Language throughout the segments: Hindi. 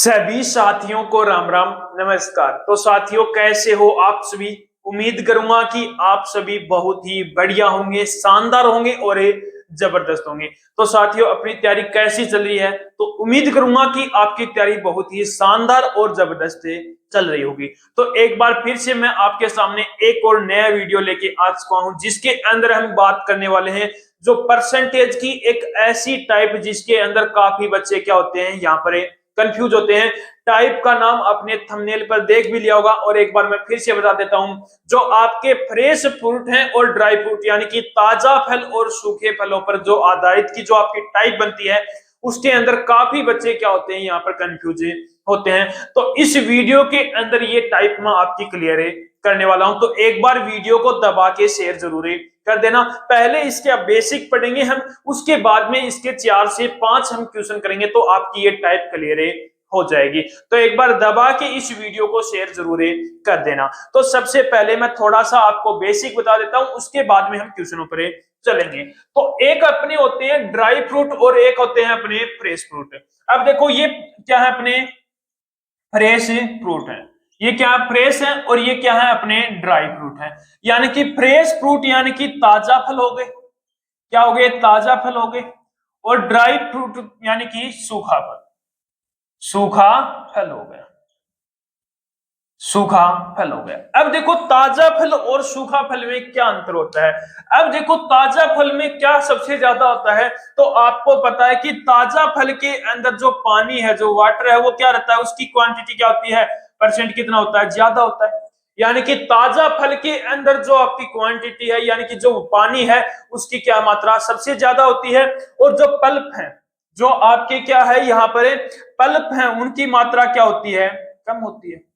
सभी साथियों को राम राम नमस्कार। तो साथियों, कैसे हो आप सभी? उम्मीद करूंगा कि आप सभी बहुत ही बढ़िया होंगे, शानदार होंगे और जबरदस्त होंगे। तो साथियों, अपनी तैयारी कैसी चल रही है? तो उम्मीद करूंगा कि आपकी तैयारी बहुत ही शानदार और जबरदस्त चल रही होगी। तो एक बार फिर से मैं आपके सामने एक और नया वीडियो लेके आ चुका हूं, जिसके अंदर हम बात करने वाले हैं जो परसेंटेज की एक ऐसी टाइप जिसके अंदर काफी बच्चे क्या होते हैं, यहाँ पर कंफ्यूज होते हैं। टाइप का नाम अपने थंबनेल पर देख भी लिया होगा और एक बार मैं फिर से बता देता हूं। जो आपके फ्रेश फ्रूट हैं और ड्राई फ्रूट यानी कि ताजा फल और सूखे फलों पर जो आधारित की जो आपकी टाइप बनती है, उसके अंदर काफी बच्चे क्या होते हैं, यहाँ पर कंफ्यूज होते हैं। तो इस वीडियो के अंदर ये टाइप मैं आपकी क्लियर करने वाला हूं। तो एक बार वीडियो को दबा के शेयर जरूर कर देना। पहले इसके बेसिक पढ़ेंगे हम, उसके बाद में इसके 4 से 5 हम क्वेश्चन करेंगे, तो आपकी ये टाइप क्लियर हो जाएगी। तो एक बार दबा के इस वीडियो को शेयर जरूर कर देना। तो सबसे पहले मैं थोड़ा सा आपको बेसिक बता देता हूं, उसके बाद में हम क्वेश्चनों पर चलेंगे। तो एक अपने होते हैं ड्राई फ्रूट और एक होते हैं अपने फ्रेश फ्रूट। अब देखो, ये क्या है, अपने फ्रेश फ्रूट है, ये क्या फ्रेश है, और ये क्या है, अपने ड्राई फ्रूट है। यानी कि फ्रेश फ्रूट यानी कि ताजा फल हो गए, क्या हो गए, ताजा फल हो गए। और ड्राई फ्रूट यानी कि सूखा फल, सूखा फल हो गया, सूखा फल हो गया। अब देखो, ताजा फल और सूखा फल में क्या अंतर होता है। अब देखो, ताजा फल में क्या सबसे ज्यादा होता है, तो आपको पता है कि ताजा फल के अंदर जो पानी है, जो वाटर है, वो क्या रहता है, उसकी क्वांटिटी क्या होती है, परसेंट कितना होता है, ज्यादा होता है। यानी कि ताजा फल के अंदर जो आपकी क्वांटिटी है, यानी कि जो पानी है, उसकी क्या मात्रा सबसे ज्यादा होती है। और जो पल्प है, जो आपके क्या है, यहाँ पर पल्प है, उनकी मात्रा क्या होती है, कम होती है।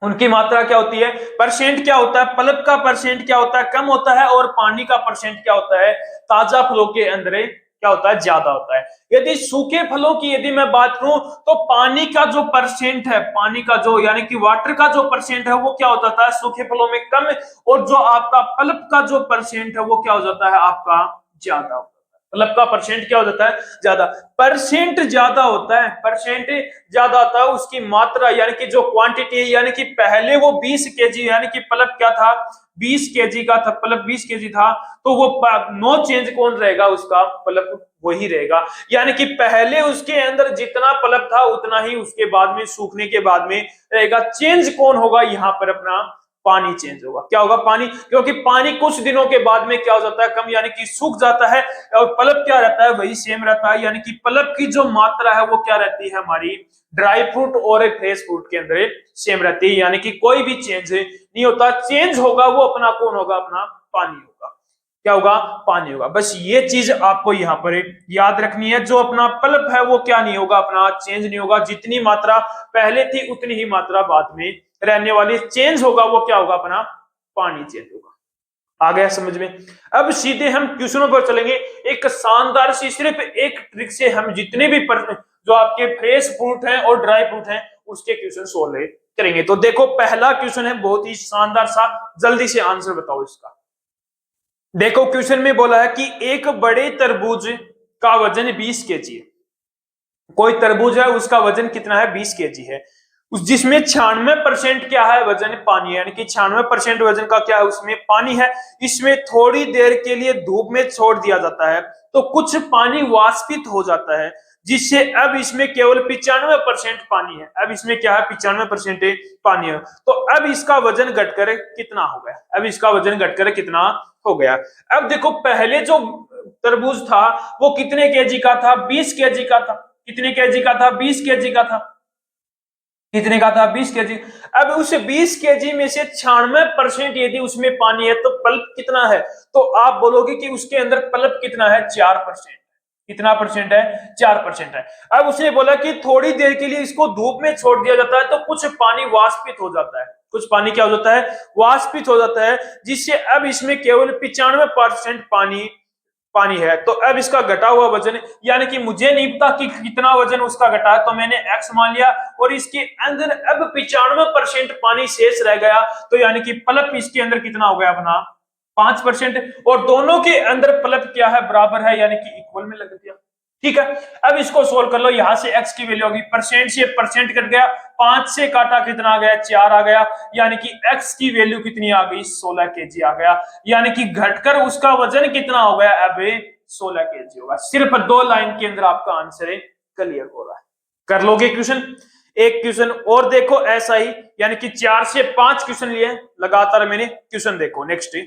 उनकी मात्रा क्या होती है, परसेंट क्या होता है, पल्प का परसेंट क्या होता है, कम होता है। और पानी का परसेंट क्या होता है, ताजा फलों के अंदर क्या होता है, ज्यादा होता है। यदि सूखे फलों की यदि मैं बात करूं, तो पानी का जो परसेंट है, पानी का जो यानी कि वाटर का जो परसेंट है, वो क्या होता था सूखे फलों में, कम। और जो आपका पल्प का जो परसेंट है, वो क्या हो जाता है, आपका ज्यादा। पल्प का परसेंट क्या हो जाता है, ज्यादा। परसेंट ज्यादा होता है, परसेंट ज्यादा होता है, उसकी मात्रा यानी कि जो क्वांटिटी है, यानी कि पहले वो 20 केजी, यानी कि पल्प क्या था, 20 केजी का था, पल्प 20 केजी था। तो वो नो चेंज कौन रहेगा, उसका पल्प वही रहेगा। यानी कि पहले उसके अंदर जितना पल्प था, उतना ही उसके बाद में, सूखने के बाद में रहेगा। चेंज कौन होगा, यहाँ पर अपना पानी चेंज होगा। क्या होगा, पानी, क्योंकि पानी कुछ दिनों के बाद में क्या हो जाता है, कम, यानी कि सूख जाता है। और पल्प क्या रहता है, वही सेम रहता है। यानी कि पल्प की जो मात्रा है, वो क्या रहती है, हमारी ड्राई फ्रूट और फ्रेश फ्रूट के अंदर सेम रहती है। यानी कि कोई भी चेंज नहीं होता। चेंज होगा वो अपना कौन होगा, अपना पानी होगा। क्या होगा, पानी होगा। बस ये चीज आपको यहाँ पर याद रखनी है। जो अपना पल्प है, वो क्या नहीं होगा, अपना चेंज नहीं होगा। जितनी मात्रा पहले थी, उतनी ही मात्रा बाद में रहने वाली। चेंज होगा वो क्या होगा, अपना पानी चेंज होगा। आ गया समझ में? अब सीधे हम क्वेश्चनों पर चलेंगे। एक शानदार सी, सिर्फ एक ट्रिक से हम जितने भी जो आपके फ्रेश फ्रूट हैं और ड्राई फ्रूट हैं, उसके क्वेश्चन सोल्व करेंगे। तो देखो, पहला क्वेश्चन है बहुत ही शानदार सा, जल्दी से आंसर बताओ इसका। देखो, क्वेश्चन में बोला है कि एक बड़े तरबूज का वजन 20 केजी है। कोई तरबूज है, उसका वजन कितना है, 20 केजी है। उस जिसमें 96% क्या है, वजन पानी है। यानी कि 96% वजन का क्या है, उसमें पानी है। इसमें थोड़ी देर के लिए धूप में छोड़ दिया जाता है, तो कुछ पानी वाष्पित हो जाता है, जिससे अब इसमें केवल 95% पानी है। अब इसमें क्या है, 95% पानी है। तो अब इसका वजन घटकर कितना हो गया, अब इसका वजन घटकर कितना हो गया। अब देखो, पहले जो तरबूज था, वो कितने केजी का था, 20 केजी का था। कितने केजी का था, 20 केजी का था। कितने का था, 20 केजी। अब उस 20 केजी में से 96% यदि उसमें पानी है, तो पल्प कितना है, तो आप बोलोगे कि उसके अंदर पल्प कितना है, 4%। कितना परसेंट है, 4% है। अब उसने बोला कि थोड़ी देर के लिए इसको धूप में छोड़ दिया जाता है, तो कुछ पानी वाष्पित हो जाता है। कुछ पानी क्या हो जाता है, वाष्पित हो जाता है, जिससे अब इसमें केवल 95% पानी पानी है। तो अब इसका घटा हुआ वजन, यानी कि मुझे नहीं पता कि कितना वजन उसका घटा है, तो मैंने x मान लिया। और इसके अंदर अब 95% पानी शेष रह गया, तो यानी कि पल्प इसके अंदर कितना हो गया, अपना 5%। और दोनों के अंदर पल्प क्या है, बराबर है, यानी कि इक्वल में लग गया। ठीक है। अब इसको सोल्व कर लो, यहां से x की वैल्यू होगी, परसेंट से परसेंट कट गया, 5 से काटा कितना आ गया, 4 आ गया, यानी कि x की वैल्यू कितनी आ गई, 16 केजी आ गया, यानी कि घटकर उसका वजन कितना हो गया, अब 16 केजी होगा। सिर्फ 2 लाइन के अंदर आपका आंसर क्लियर हो रहा है। कर लोगे क्वेश्चन। एक क्वेश्चन और देखो ऐसा ही, यानी कि 4 से 5 क्वेश्चन लिए लगातार मैंने। क्वेश्चन देखो नेक्स्ट,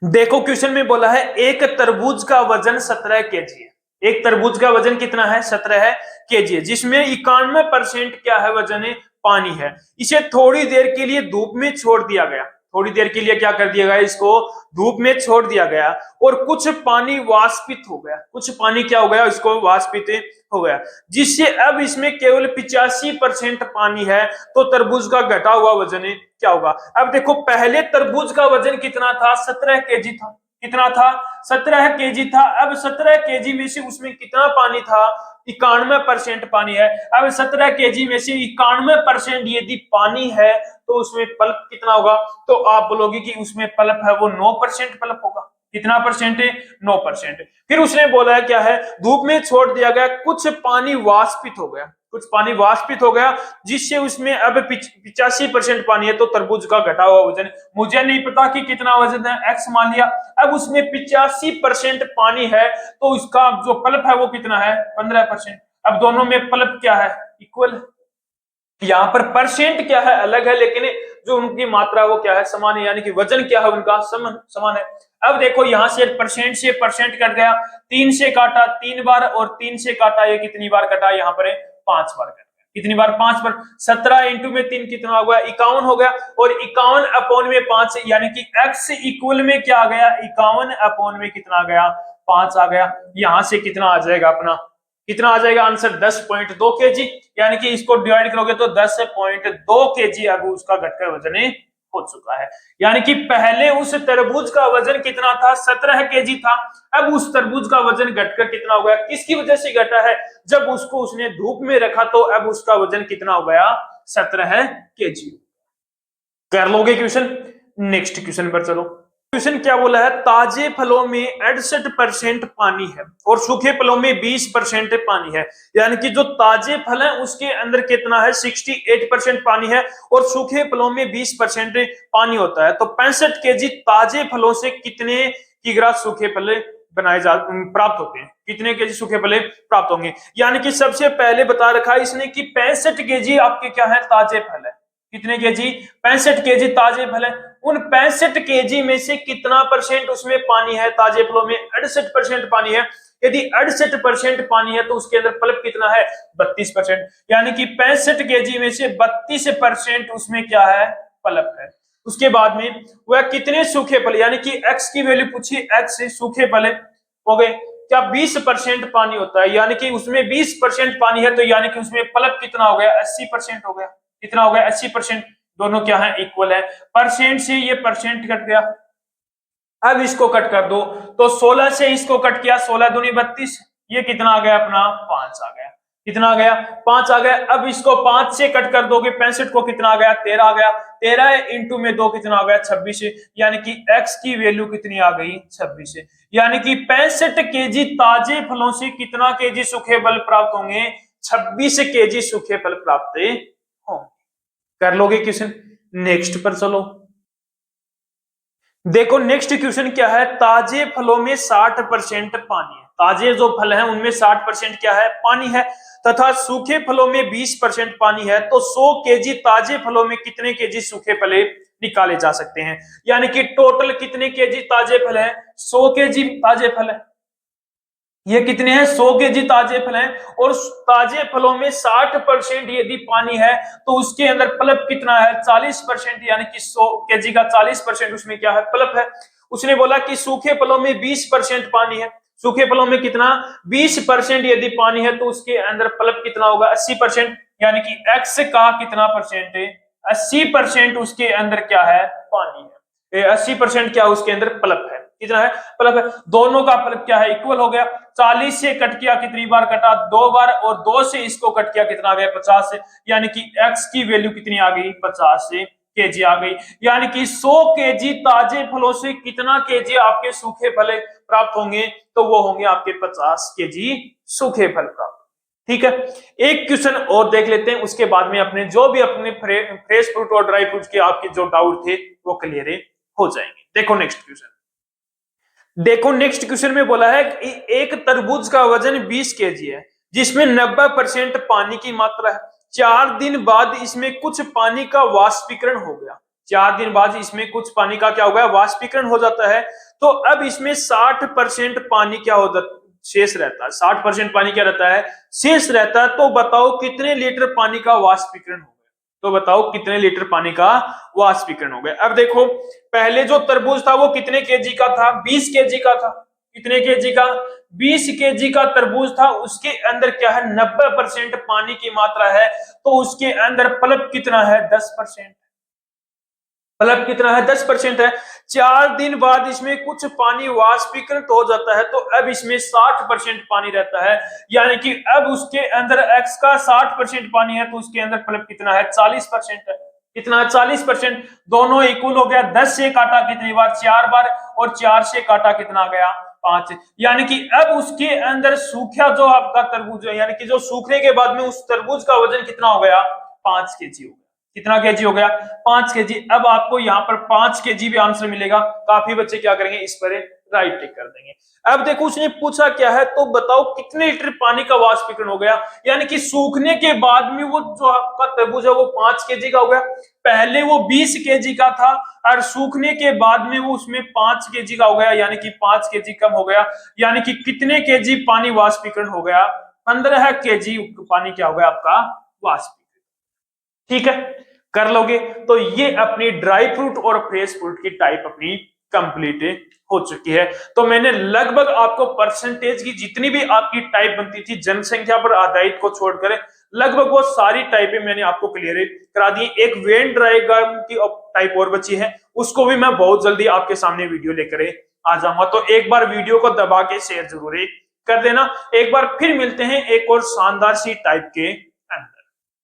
देखो क्वेश्चन में बोला है एक तरबूज का वजन 17 केजी है। एक तरबूज का वजन कितना है, 17 केजी है, जिसमें 91% क्या है, वजन है, पानी है। इसे थोड़ी देर के लिए धूप में छोड़ दिया गया। थोड़ी देर के लिए क्या कर दिया गया, इसको धूप में छोड़ दिया गया, और कुछ पानी वाष्पित हो गया। कुछ पानी क्या हो गया, इसको वाष्पित हो गया, जिससे अब इसमें केवल 85% पानी है। तो तरबूज का घटा हुआ वजन क्या होगा। अब देखो पहले तरबूज का वजन कितना था, 17 केजी था। कितना था, 17 केजी था। अब 17 केजी में से उसमें कितना पानी था, 91% पानी है। अब 17 केजी में से 91% यदि पानी है तो उसमें पल्प कितना होगा, तो आप बोलोगे कि उसमें पल्प है वो 9% पल्प होगा। कितना परसेंट है, 9%। फिर उसने बोला है क्या है, धूप में छोड़ दिया गया, कुछ पानी वाष्पित हो गया। कुछ पानी वाष्पित हो गया, जिससे उसमें अब 85% पानी है। तो तरबूज का घटा हुआ वजन, मुझे नहीं पता कि कितना वजन है, x मान लिया। अब उसमें 85% पानी है, तो उसका जो पल्प है वो कितना है, 15%। अब दोनों में पल्प क्या है, इक्वल। यहाँ पर परसेंट क्या है, अलग है, लेकिन जो उनकी मात्रा वो क्या है, समान है, यानी कि वजन क्या है उनका, समान है। अब देखो यहां से परसेंट कट गया, 3 से काटा 3 बार, और 3 से काटा ये कितनी बार कटा, यहाँ पर 5 बार कटा। कितनी बार, 5 बार। 17 इंटू में 3 कितना हो गया, 51 हो गया, और 51 अपॉन में 5, यानी कि x इक्वल में क्या आ गया, 51 अपॉन में कितना आ गया, 5 आ गया। यहां से कितना आ जाएगा अपना, कितना आ जाएगा आंसर, 10.2 केजी, यानी कि इसको डिवाइड करोगे तो 10.2 केजी अब उसका घटकर वजन हो चुका है। यानी कि पहले उस तरबूज का वजन कितना था, 17 केजी था। अब उस तरबूज का वजन घटकर कितना हो गया, किसकी वजह से घटा है, जब उसको उसने धूप में रखा तो अब उसका वजन कितना हो गया, 17 केजी। कर लोगे क्वेश्चन। नेक्स्ट क्वेश्चन पर चलो। क्वेश्चन क्या बोला है, ताजे फलों में 68% पानी है और सूखे फलों में 20% पानी है। यानी कि जो ताजे फल है उसके अंदर कितना है, 68% पानी है, और सूखे फलों में 20% पानी होता है। तो 65 केजी ताजे फलों से कितने किग्रा सूखे फल बनाए जा प्राप्त होते हैं, कितने केजी सूखे फल प्राप्त होंगे। यानी कि सबसे पहले बता रखा है इसने कि 65 केजी आपके क्या है, ताजे फल है। कितने केजी, 65 केजी ताजे फल है। उन 65 केजी में से कितना परसेंट उसमें पानी है, ताजे फलों में 68% पानी है। यदि 68% पानी है तो उसके अंदर पल्प कितना है, 32%। यानी कि 65 केजी में से 32% उसमें क्या है, पल्प है। उसके बाद में वह कितने सूखे फल, यानी कि x की वैल्यू पूछी, x से सूखे फल हो गए क्या, 20% पानी होता है, यानी कि उसमें 20% पानी है, तो यानी कि उसमें पल्प कितना हो गया, 80% हो गया। कितना हो गया, 80%। दोनों क्या है, इक्वल है। परसेंट से ये परसेंट कट गया, अब इसको कट कर दो, तो 16 से इसको कट किया, 16 दूनी 32, ये कितना आ गया अपना, 5 आ गया। कितना आ गया, 5 आ गया। अब इसको 5 से कट कर दोगे, 65 को कितना आ गया, 13 आ गया। 13 इंटू में 2 कितना आ गया, 26, यानी कि x की वैल्यू कितनी आ गई, 26। यानी कि 65 केजी ताजे फलों से कितना केजी सूखे फल प्राप्त होंगे, 26 केजी सूखे फल प्राप्त होंगे। कर लोगे क्वेश्चन। नेक्स्ट पर चलो। देखो नेक्स्ट क्वेश्चन क्या है, ताजे फलों में 60% पानी है। ताजे जो फल हैं उनमें 60% क्या है, पानी है, तथा सूखे फलों में 20% पानी है। तो 100 केजी ताजे फलों में कितने केजी सूखे फल निकाले जा सकते हैं। यानी कि टोटल कितने केजी ताजे फल है, 100 केजी ताजे फल है। ये कितने हैं, 100 केजी ताजे फल हैं, और ताजे फलों में 60% यदि पानी है तो उसके अंदर पल्प कितना है, 40%। यानी कि 100 केजी का 40% उसमें क्या है, पल्प है। उसने बोला कि सूखे फलों में 20% पानी है। सूखे फलों में कितना, 20% यदि पानी है तो उसके अंदर पल्प कितना होगा, 80%। यानी कि x का कितना परसेंट है, 80% उसके अंदर क्या है, पानी है। 80% क्या उसके अंदर पल्प है। कितना है, पल्प है। दोनों का पल्प क्या है, इक्वल हो गया। 40 से कट किया, कितनी बार कटा, 2 बार, और 2 से इसको कट किया, कितना आ गया, 50 से। यानी कि x की वैल्यू कितनी आ गई, 50 केजी आ गई। यानी कि 100 केजी ताजे फलों से कितना केजी आपके सूखे फल प्राप्त होंगे तो वो होंगे आपके 50 केजी सूखे फल प्राप्त। ठीक है, एक क्वेश्चन और देख लेते हैं, उसके बाद में अपने जो भी अपने फ्रेश फ्रूट और ड्राई फ्रूट के आपके जो डाउट थे वो क्लियर हो जाएंगे। देखो नेक्स्ट क्वेश्चन, देखो नेक्स्ट क्वेश्चन में बोला है कि एक तरबूज का वजन 20 केजी है जिसमें 90% पानी की मात्रा है। 4 दिन बाद इसमें कुछ पानी का वाष्पीकरण हो गया। 4 दिन बाद इसमें कुछ पानी का क्या हो गया, वाष्पीकरण हो जाता है। तो अब इसमें 60% पानी क्या हो जाता, शेष रहता है। 60% पानी क्या रहता है, शेष रहता है। तो बताओ कितने लीटर पानी का वाष्पीकरण हो गया, तो बताओ कितने लीटर पानी का वाष्पीकरण हो गया। अब देखो पहले जो तरबूज था वो कितने केजी का था, 20 केजी का था। कितने केजी का, 20 केजी का तरबूज था। उसके अंदर क्या है, 90% पानी की मात्रा है। तो उसके अंदर पल्प कितना है, 10%। पल्प कितना है, 10% है। 4 दिन बाद इसमें कुछ पानी वाष्पीकृत हो जाता है। तो अब इसमें 60% पानी रहता है, यानी कि अब उसके अंदर x का 60% पानी है तो उसके अंदर पल्प कितना है, 40% है। कितना, 40%। दोनों इक्वल हो गया। 10 से काटा कितनी बार, 4 बार, और 4 से काटा कितना गया, 5। यानी कि अब उसके अंदर सूखा जो आपका तरबूज है, यानी कि जो सूखने के बाद में उस तरबूज का वजन कितना हो गया, 5 केजी हो गया। कितना केजी हो गया, 5 केजी। अब आपको यहाँ पर 5 केजी भी आंसर मिलेगा। काफी बच्चे क्या करेंगे, इस पर राइट टिक कर देंगे। अब देखो उसने पूछा क्या है, तो बताओ कितने लीटर पानी का वाष्पीकरण हो गया, यानी कि सूखने के बाद में वो जो आपका तरबूज है वो 5 केजी का हो गया। पहले वो 20 केजी का था और सूखने के बाद में वो उसमें 5 केजी का हो गया, यानी कि 5 केजी कम हो गया। यानी कि कितने केजी पानी वाष्पीकरण हो गया, 15 केजी पानी क्या हो गया आपका वाष्पीकरण। ठीक है, कर लोगे तो ये अपनी ड्राई फ्रूट और फ्रेश फ्रूट की टाइप अपनी कंप्लीट हो चुकी है। तो मैंने लगभग आपको परसेंटेज की जितनी भी आपकी टाइप बनती थी जनसंख्या पर आधारित को छोड़कर, लगभग वो सारी टाइपें मैंने आपको क्लियर करा दी। एक वेन डायग्राम की टाइप और बची है, उसको भी मैं बहुत जल्दी आपके सामने वीडियो लेकर आ जाऊंगा। तो एक बार वीडियो को दबा के शेयर जरूर कर देना। एक बार फिर मिलते हैं एक और शानदार सी टाइप के